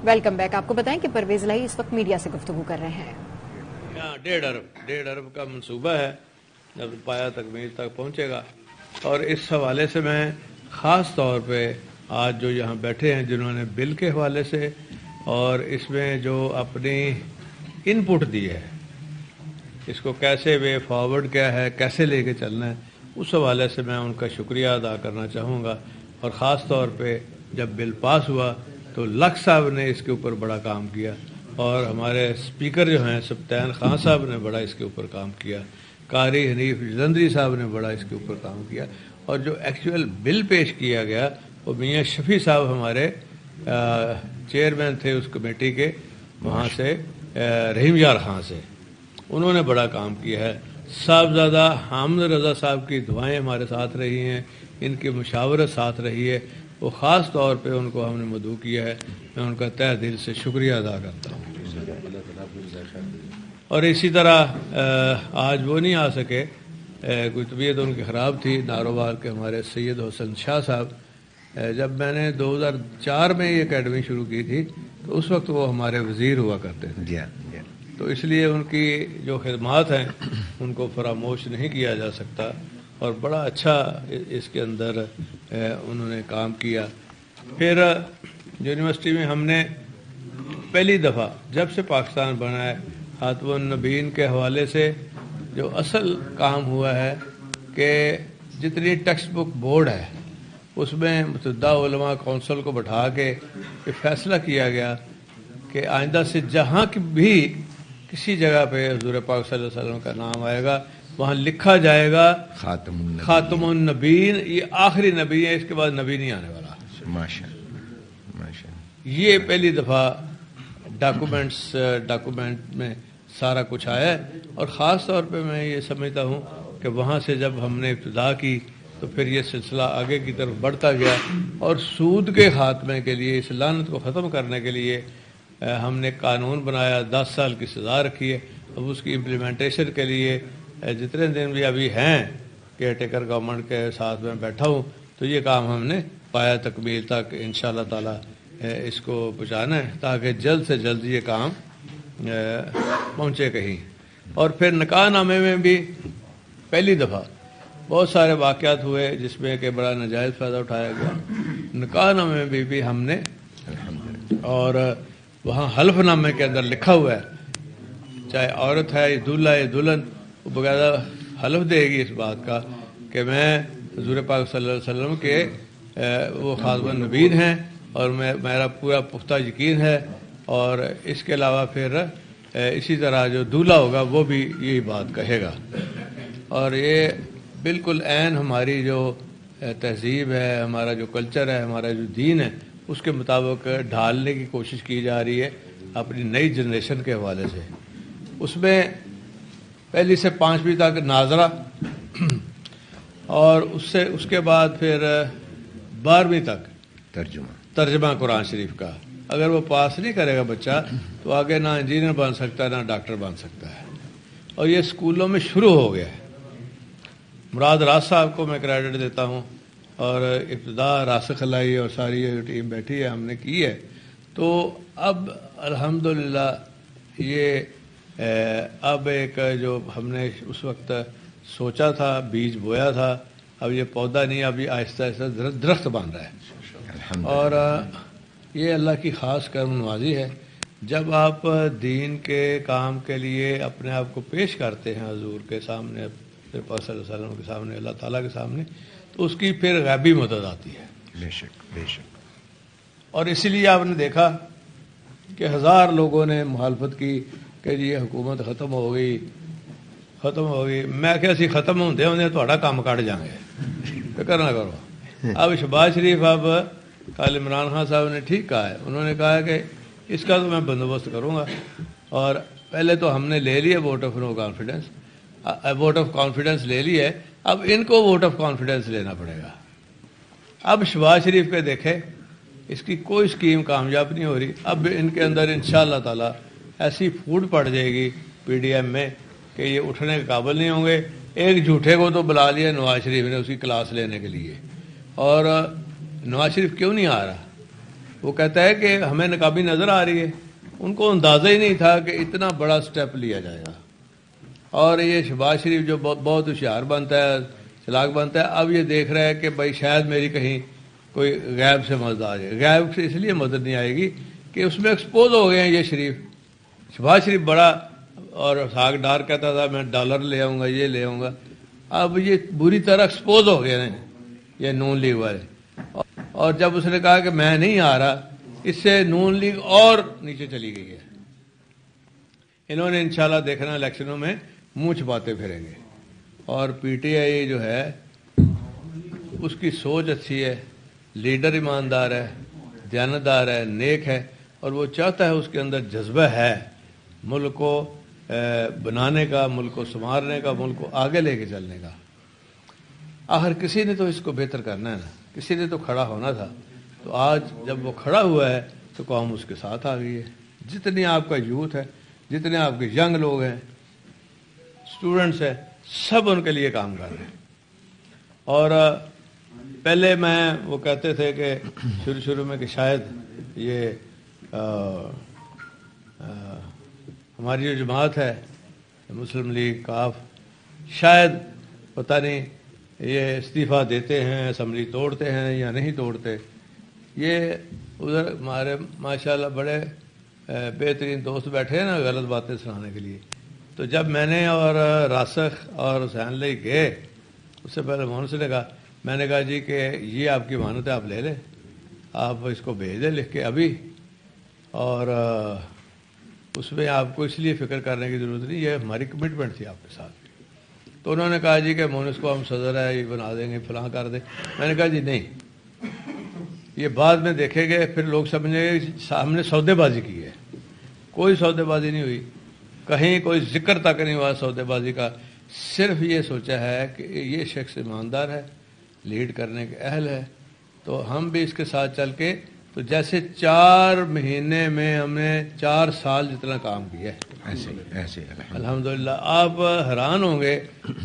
Welcome back. آپ کو بتائیں کہ پرویز الہی اس وقت میڈیا سے گفتگو کر رہے ہیں. یہاں 1.5 ارب کا منصوبہ ہے جب پایا تکمیل تک پہنچے گا. اور اس حوالے سے میں خاص طور پہ آج جو یہاں بیٹھے ہیں جنہوں نے بل کے حوالے سے اور اس میں جو اپنی ان پٹ دی ہے، اس کو کیسے وے فارورڈ کیا ہے، کیسے لے کے چلنا ہے، اس حوالے سے میں ان کا شکریہ ادا کرنا چاہوں گا. اور خاص طور پہ جب بل پاس ہوا تو لکھ صاحب نے اس کے اوپر بڑا کام کیا، اور ہمارے اسپیکر جو ہیں سبطین خان صاحب نے بڑا اس کے اوپر کام کیا، قاری حنیف جلندری صاحب نے بڑا اس کے اوپر کام کیا. اور جو ایکچوئل بل پیش کیا گیا وہ میاں شفیع صاحب ہمارے چیئرمین تھے اس کمیٹی کے، وہاں سے رحیم یار خان سے، انہوں نے بڑا کام کیا ہے. صاحبزادہ حامد رضا صاحب کی دعائیں ہمارے ساتھ رہی ہیں، ان کی مشاورت ساتھ رہی ہے، وہ خاص طور پہ ان کو ہم نے مدعو کیا ہے. میں ان کا تہ دل سے شکریہ ادا کرتا ہوں. اور اسی طرح آج وہ نہیں آ سکے، کوئی طبیعت ان کی خراب تھی، ناروال کے ہمارے سید حسن شاہ صاحب. جب میں نے 2004 میں یہ اکیڈمی شروع کی تھی تو اس وقت وہ ہمارے وزیر ہوا کرتے تھے، تو اس لیے ان کی جو خدمات ہیں ان کو فراموش نہیں کیا جا سکتا. اور بڑا اچھا اس کے اندر انہوں نے کام کیا. پھر یونیورسٹی میں ہم نے پہلی دفعہ جب سے پاکستان بنا ہے خاتم النبیین کے حوالے سے جو اصل کام ہوا ہے کہ جتنی ٹیکسٹ بک بورڈ ہے اس میں متعدد علماء کونسل کو بٹھا کے یہ فیصلہ کیا گیا کہ آئندہ سے جہاں بھی کسی جگہ پہ حضور پاک صلی اللہ علیہ وسلم کا نام آئے گا وہاں لکھا جائے گا خاتم النبیین، یہ آخری نبی ہے، اس کے بعد نبی نہیں آنے والا. یہ پہلی دفعہ ڈاکومنٹ میں سارا کچھ آیا ہے. اور خاص طور پہ میں یہ سمجھتا ہوں کہ وہاں سے جب ہم نے ابتدا کی تو پھر یہ سلسلہ آگے کی طرف بڑھتا گیا، اور سود کے خاتمے کے لیے، اس لعنت کو ختم کرنے کے لیے ہم نے قانون بنایا، 10 سال کی سزا رکھی ہے. اب اس کی امپلیمنٹیشن کے لیے جتنے دن بھی ابھی ہیں کیئر ٹیکر گورنمنٹ کے ساتھ میں بیٹھا ہوں تو یہ کام ہم نے پایا تکمیل تک انشاءاللہ تعالی اس کو پہنچانا ہے تاکہ جلد سے جلد یہ کام پہنچے کہیں. اور پھر نکاح نامے میں بھی پہلی دفعہ بہت سارے واقعات ہوئے جس میں کہ بڑا ناجائز فائدہ اٹھایا گیا. نکاح نامے میں بھی ہم نے، اور وہاں حلف نامے کے اندر لکھا ہوا ہے چاہے عورت ہے یا دولہا یا دلہن، وہ باقاعدہ حلف دے گی اس بات کا کہ میں حضور پاک صلی اللہ علیہ وسلم کے وہ خاتم النبیین ہیں اور میرا پورا پختہ یقین ہے. اور اس کے علاوہ پھر اسی طرح جو دولہا ہوگا وہ بھی یہی بات کہے گا. اور یہ بالکل عین ہماری جو تہذیب ہے، ہمارا جو کلچر ہے، ہمارا جو دین ہے، اس کے مطابق ڈھالنے کی کوشش کی جا رہی ہے اپنی نئی جنریشن کے حوالے سے. اس میں پہلی سے 5ویں تک ناظرہ، اور اس کے بعد پھر 12ویں تک ترجمہ قرآن شریف کا. اگر وہ پاس نہیں کرے گا بچہ تو آگے نہ انجینئر بن سکتا ہے نہ ڈاکٹر بن سکتا ہے. اور یہ اسکولوں میں شروع ہو گیا ہے. مراد راز صاحب کو میں کریڈٹ دیتا ہوں، اور ابتدا راسخ علائی اور ساری یہ ٹیم بیٹھی ہے ہم نے کی ہے. تو اب الحمدللہ یہ اب ایک جو ہم نے اس وقت سوچا تھا، بیج بویا تھا، اب یہ پودا نہیں، اب یہ آہستہ آہستہ درخت بن رہا ہے. اور یہ اللہ کی خاص کرم نوازی ہے. جب آپ دین کے کام کے لیے اپنے آپ کو پیش کرتے ہیں حضور کے سامنے، صلی اللہ علیہ وسلم کے سامنے، اللہ تعالیٰ کے سامنے، تو اس کی پھر غیبی مدد آتی ہے. بے شک بے شک. اور اسی لیے آپ نے دیکھا کہ 1000 لوگوں نے مخالفت کی کہ جی یہ حکومت ختم ہو گئی. میں کہ اسی ختم ہوندے ہوندے تہاڈا کام کٹ جائیں گے، فکر نہ کرو. اب شہباز شریف، اب کل عمران خان صاحب نے ٹھیک کہا ہے، انہوں نے کہا کہ اس کا تو میں بندوبست کروں گا. اور پہلے تو ہم نے لے لیا vote of no confidence, vote of confidence لے لی ہے، اب ان کو ووٹ آف کانفیڈنس لینا پڑے گا. اب شہباز شریف کے دیکھے اس کی کوئی اسکیم کامیاب نہیں ہو رہی. اب ان کے اندر انشاءاللہ تعالی ایسی پھوٹ پڑ جائے گی پی ڈی ایم میں کہ یہ اٹھنے کے قابل نہیں ہوں گے. ایک جھوٹے کو تو بلا لیا نواز شریف نے اس کی کلاس لینے کے لیے. اور نواز شریف کیوں نہیں آ رہا؟ وہ کہتا ہے کہ ہمیں نقابی نظر آ رہی ہے، ان کو اندازہ ہی نہیں تھا کہ اتنا بڑا سٹیپ لیا جائے گا۔ اور یہ شہباز شریف جو بہت ہوشیار بنتا ہے، چلاک بنتا ہے، اب یہ دیکھ رہا ہے کہ بھائی شاید میری کہیں کوئی غیب سے مدد آ جائے۔ غیب سے اس لیے مدد نہیں آئے گی کہ اس میں ایکسپوز ہو گئے ہیں یہ شریف۔ شہباز شریف بڑا اور ساگ ڈار کہتا تھا میں ڈالر لے آؤں گا، یہ لے آؤں گا، اب یہ بری طرح ایکسپوز ہو گئے ہیں یہ نون لیگ والے۔ اور جب اس نے کہا کہ میں نہیں آ رہا، اس سے نون لیگ اور نیچے چلی گئی ہے۔ انہوں نے انشاءاللہ دیکھنا الیکشنوں میں منہ چھپاتے پھریں گے۔ اور پی ٹی آئی جو ہے اس کی سوچ اچھی ہے، لیڈر ایماندار ہے، دیانتدار ہے، نیک ہے، اور وہ چاہتا ہے، اس کے اندر جذبہ ہے ملک کو بنانے کا، ملک کو سنوارنے کا، ملک کو آگے لے کے چلنے کا۔ آخر کسی نے تو اس کو بہتر کرنا ہے نا، کسی نے تو کھڑا ہونا تھا، تو آج جب وہ کھڑا ہوا ہے تو قوم اس کے ساتھ آ گئی ہے۔ جتنی آپ کا یوتھ ہے، جتنے آپ کے ینگ لوگ ہیں، اسٹوڈنٹس ہیں، سب ان کے لیے کام کر رہے ہیں۔ اور پہلے وہ کہتے تھے کہ شروع میں کہ شاید یہ ہماری جو جماعت ہے مسلم لیگ کاف، شاید پتہ نہیں یہ استعفیٰ دیتے ہیں، اسمبلی توڑتے ہیں یا نہیں توڑتے۔ یہ ادھر ہمارے ماشاءاللہ بڑے بہترین دوست بیٹھے ہیں نا غلط باتیں سنانے کے لیے۔ تو جب میں نے اور راسخ اور حسین علی گئے، اس سے پہلے مون سے نے کہا، میں نے کہا جی کہ یہ آپ کی امانت ہے، آپ لے لیں، آپ اس کو بھیج دیں لکھ کے ابھی، اور اس میں آپ کو اس لیے فکر کرنے کی ضرورت نہیں، یہ ہماری کمٹمنٹ تھی آپ کے ساتھ۔ تو انہوں نے کہا جی کہ مونس کو ہم صدر ہے، یہ بنا دیں گے، فلاں کر دیں۔ میں نے کہا جی نہیں، یہ بعد میں دیکھیں گے، پھر لوگ سمجھیں گے ہم نے سودے بازی کی ہے۔ کوئی سودے بازی نہیں ہوئی، کہیں کوئی ذکر تک نہیں ہوا سودے بازی کا۔ صرف یہ سوچا ہے کہ یہ شخص ایماندار ہے، لیڈ کرنے کے اہل ہے، تو ہم بھی اس کے ساتھ چل کے، تو جیسے 4 مہینے میں ہم نے 4 سال جتنا کام کیا ہے، ایسے الحمدللہ۔ آپ حیران ہوں گے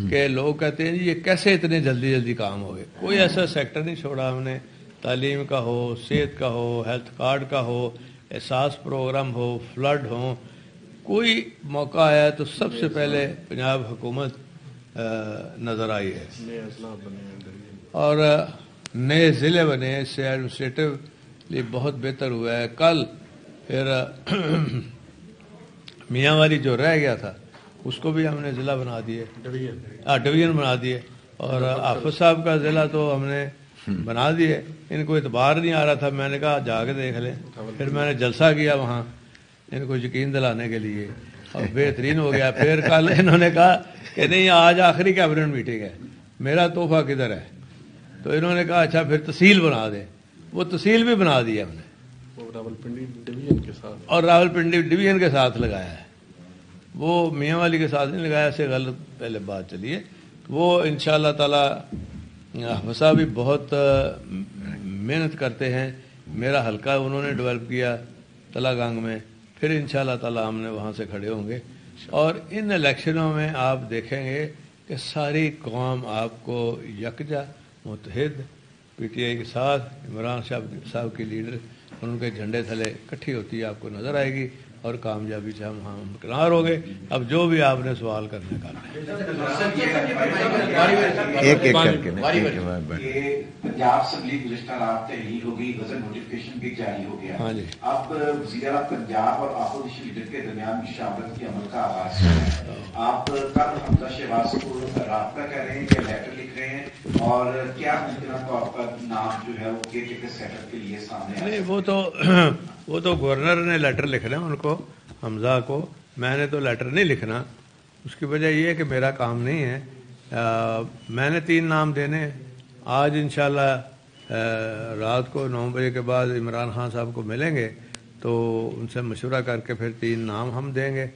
کہ لوگ کہتے ہیں جی یہ کیسے اتنے جلدی کام ہو گئے۔ کوئی ایسا سیکٹر نہیں چھوڑا ہم نے، تعلیم کا ہو، صحت کا ہو، ہیلتھ کارڈ کا ہو، احساس پروگرام ہو، فلڈ ہو، کوئی موقع آیا تو سب سے پہلے پنجاب حکومت نظر آئی ہے۔ اور نئے ضلع بنے، اس سے ایڈمنسٹریٹولی بہت بہتر ہوا ہے۔ کل پھر میاں والی جو رہ گیا تھا اس کو بھی ہم نے ضلع بنا دیے، ڈویژن بنا دیے، اور حافظ صاحب کا ضلع تو ہم نے بنا دیے۔ ان کو اعتبار نہیں آ رہا تھا، میں نے کہا جا کے دیکھ لیں، پھر میں نے جلسہ کیا وہاں ان کو یقین دلانے کے لیے، اور بہترین ہو گیا۔ پھر کل انہوں نے کہا کہ نہیں آج آخری کیبنٹ میٹنگ ہے، میرا تحفہ کدھر ہے؟ تو انہوں نے کہا اچھا پھر تحصیل بنا دیں، وہ تحصیل بھی بنا دی ہم نے، راولپنڈی ڈویژن کے ساتھ، اور راولپنڈی ڈویژن کے ساتھ لگایا ہے، وہ میاں والی کے ساتھ نہیں لگایا، ایسے غلط پہلے بات چلی ہے۔ وہ انشاءاللہ تعالی حفصہ بھی بہت محنت کرتے ہیں، میرا حلقہ انہوں نے ڈیولپ کیا تلا گنگ میں، پھر انشاءاللہ تعالی ہم نے وہاں سے کھڑے ہوں گے۔ اور ان الیکشنوں میں آپ دیکھیں گے کہ ساری قوم آپ کو یکجا متحد پی ٹی آئی کے ساتھ عمران صاحب کی لیڈر اور ان کے جھنڈے تھلے اکٹھی ہوتی ہے، آپ کو نظر آئے گی، اور کامیابی سے ہم ہمکنار ہوں گے۔ اب جو بھی آپ نے سوال کرنے کا ایک کر کے پنجاب اسمبلی گزشتہ رات تحلیل ہو گئی، غزل نوٹیفکیشن بھی جاری ہو گیا۔ ہاں جی، اب وزیر اعلیٰ پنجاب اور اپوزیشن لیڈر کے درمیان مشاورت کے عمل کا آغاز ہوا ہے۔ آپ کل حمزہ شہباز کو رابطہ کر رہے ہیں یا لیٹر لکھ رہے ہیں، اور کیا ممکنہ طور پر نام جو ہے وہ کے سیٹ اپ کے لیے سامنے آئے؟ نہیں، وہ تو گورنر نے لیٹر لکھنا ہے ان کو، حمزہ کو، میں نے تو لیٹر نہیں لکھنا۔ اس کی وجہ یہ ہے کہ میرا کام نہیں ہے۔ میں نے 3 نام دینے، آج انشاءاللہ رات کو 9 بجے کے بعد عمران خان صاحب کو ملیں گے تو ان سے مشورہ کر کے پھر 3 نام ہم دیں گے،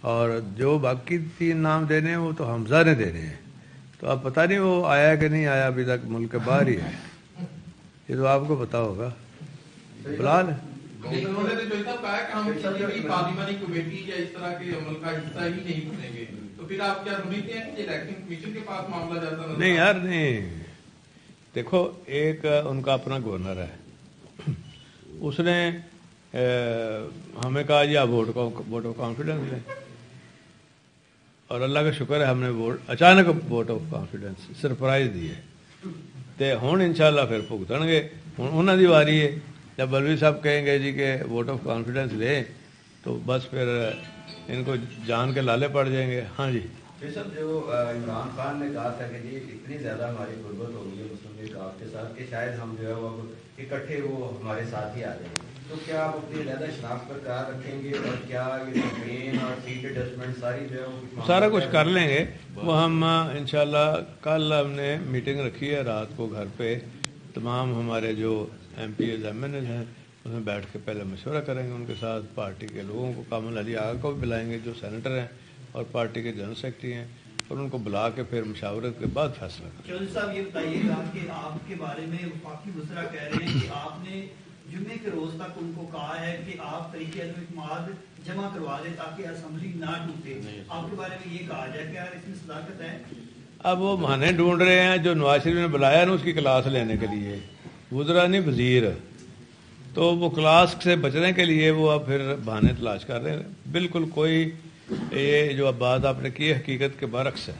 اور جو باقی 3 نام دینے ہیں وہ تو حمزہ نے دینے ہیں۔ تو اب پتہ نہیں وہ آیا کہ نہیں آیا، ابھی تک ملک کے باہر ہی ہے، یہ تو آپ کو پتا ہوگا۔ بلال انہوں نے تو کہا کہ ہم کسی بھی پارلیمانی کمیٹی یا اس طرح کے عمل کا حصہ ہی نہیں بنیں گے، تو پھر آپ کیا سمجھتے ہیں کہ الیکشن کمیشن کے پاس معاملہ جاتا نظر؟ نہیں یار، نہیں، دیکھو ایک ان کا اپنا گورنر ہے، اس نے ہمیں کہا جی آپ ووٹ آف کانفیڈنس لیں، اور اللہ کا شکر ہے ہم نے اچانک ووٹ آف کانفیڈنس سرپرائز دیے تے ہن انشاءاللہ پھر بھگتن گے. ہن انہاں دی واری ہے، جب بلوی صاحب کہیں گے جی کہ ووٹ آف کانفیڈنس لیں تو بس پھر ان کو جان کے لالے پڑ جائیں گے. ہاں جی صاحب، جو عمران خان نے کہا تھا کہ جی اتنی زیادہ ہماری غربت ہو گئی ہے مسلم لیگ کے ساتھ کہ شاید ہم جو ہے وہ اکٹھے وہ ہمارے ساتھ ہی آ جائیں گے، تو کیا آپ اپنی علیحدہ شناخت پر قرار رکھیں گے اور کیا یہ کیمپین اور سیٹ ایڈجسٹمنٹ ساری جو ہے وہ سارا کچھ کر لیں گے؟ وہ ہم انشاءاللہ کل ہم نے میٹنگ رکھی ہے رات کو گھر پہ، تمام ہمارے جو MPs MNAs ہیں اس میں بیٹھ کے پہلے مشورہ کریں گے ان کے ساتھ، پارٹی کے لوگوں کو کامل علی آغا کو بھی بلائیں گے جو سینیٹر ہیں اور پارٹی کے جنرل سیکرٹری ہیں، اور ان کو بلا کے پھر مشاورت کے بعد فیصلہ کریں. چودھری صاحب یہ بتائیے گا کہ آپ کے بارے میں وفاقی وزراء کہہ رہے ہیں کہ آپ نے جمعے کے روز تک ان کو کہا ہے کہ آپ طریق عدم اعتماد جمع کروا دیں تاکہ اسمبلی نہ ٹوٹے. آپ کے بارے میں یہ کہا جائے، کیا اس میں صداقت ہے؟ اب وہ بہانے ڈھونڈ رہے ہیں، جو نواز شریف نے بلایا نا اس کی کلاس لینے کے لیے، وزراء نہیں وزیر، تو وہ کلاس سے بچنے کے لیے وہ اب پھر بہانے تلاش کر رہے ہیں. بالکل کوئی یہ جو اب بات آپ نے کی ہے حقیقت کے برعکس ہے.